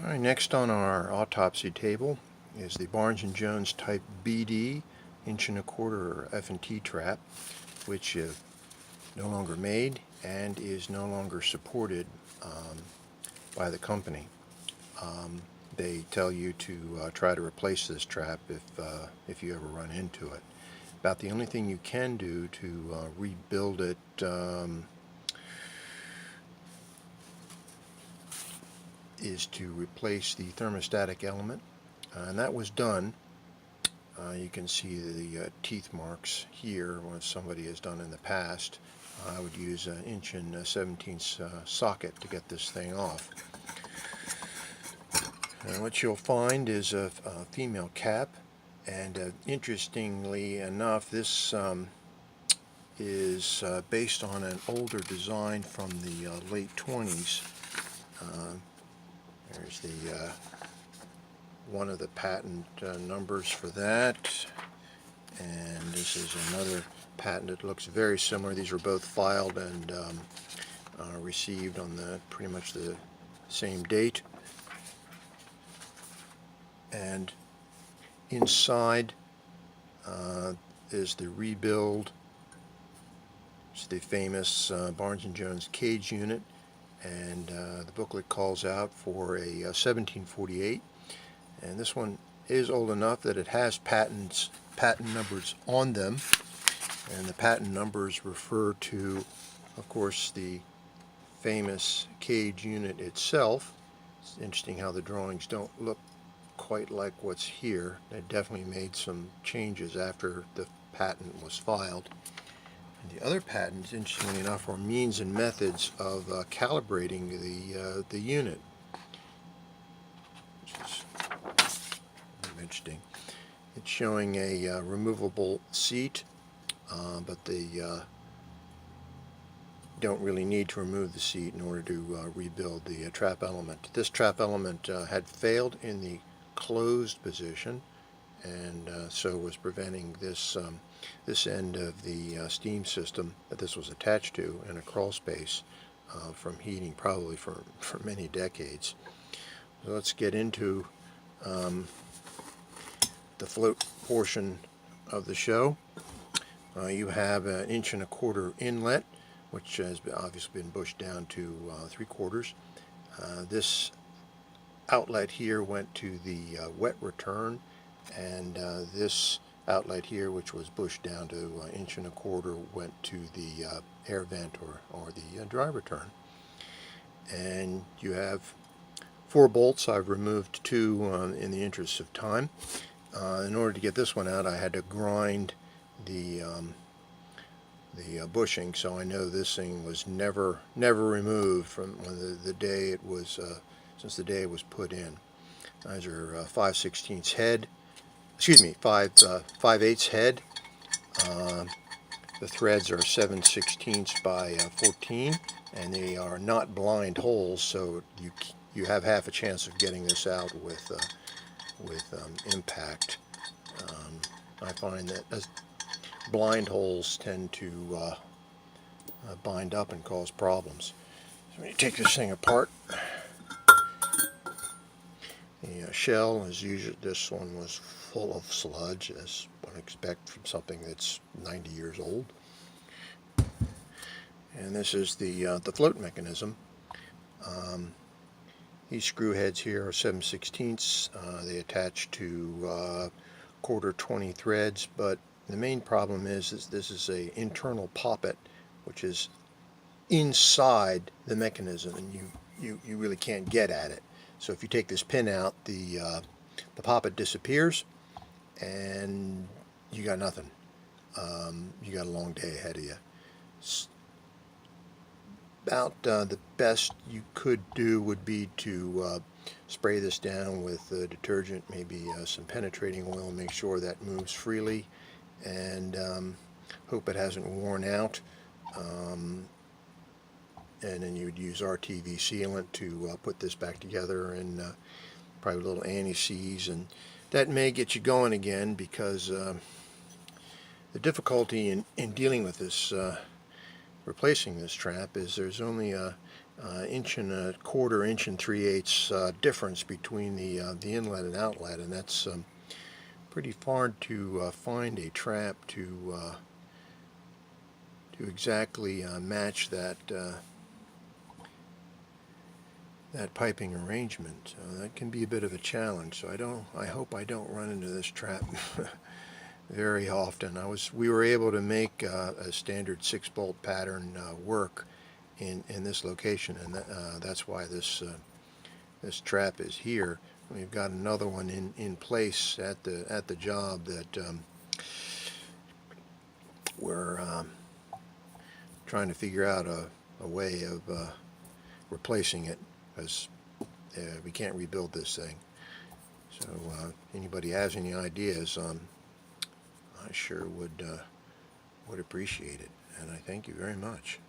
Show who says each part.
Speaker 1: Alright, next on our autopsy table is the Barnes & Jones Type BD inch and a quarter F&T trap, which is no longer made and is no longer supported by the company. They tell you to try to replace this trap if you ever run into it. About the only thing you can do to rebuild it is to replace the thermostatic element, and that was done. You can see the teeth marks here, what somebody has done in the past. I would use an 1 17" socket to get this thing off. And what you'll find is a female cap, and interestingly enough, this is based on an older design from the late 20s. There's the one of the patent numbers for that, and this is another patent that looks very similar. These were both filed and received on pretty much the same date. And inside is the rebuild. It's the famous Barnes & Jones cage unit, and the booklet calls out for a 1748, and this one is old enough that it has patent numbers on them, and the patent numbers refer to, of course, the famous cage unit itself. It's interesting how the drawings don't look quite like what's here. They definitely made some changes after the patent was filed. And the other patents, interestingly enough, are means and methods of calibrating the unit, which is interesting. It's showing a removable seat, but they don't really need to remove the seat in order to rebuild the trap element. This trap element had failed in the closed position, and so was preventing this this end of the steam system that this was attached to in a crawl space from heating probably for many decades. So let's get into the float portion of the show. You have an 1 1/4" inlet, which has obviously been bushed down to 3/4. This outlet here went to the wet return, and this outlet here, which was bushed down to 1 1/4", went to the air vent or the dry return. And you have 4 bolts. I've removed 2 in the interest of time. In order to get this one out, I had to grind the bushing, so I know this thing was never removed from when the day it was since the day it was put in. These are 5/16 head. Excuse me, 5/8 head. The threads are 7/16 by 14, and they are not blind holes, so you have half a chance of getting this out with impact. I find that blind holes tend to bind up and cause problems. So when you take this thing apart, the shell is usually, this one was full of sludge, as one expect from something that's 90 years old. And this is the float mechanism. These screw heads here are 7/16. They attach to 1/4 20 threads, but the main problem is this is a internal poppet, which is inside the mechanism, and you really can't get at it. So if you take this pin out, the poppet disappears, and you got nothing. You got a long day ahead of you. About the best you could do would be to spray this down with detergent, maybe some penetrating oil, make sure that moves freely, and hope it hasn't worn out. And then you would use RTV sealant to put this back together, and probably a little anti-seize, and that may get you going again, because the difficulty in dealing with this replacing this trap is there's only a inch and a quarter, inch and 3/8 difference between the inlet and outlet, and that's pretty hard to find a trap to exactly match that piping arrangement. That can be a bit of a challenge. So I hope I don't run into this trap very often. We were able to make a standard 6-bolt pattern work in this location, and that's why this trap is here. We've got another one in place at the job that we're trying to figure out a way of replacing it, because we can't rebuild this thing. So anybody has any ideas, I sure would appreciate it, and I thank you very much.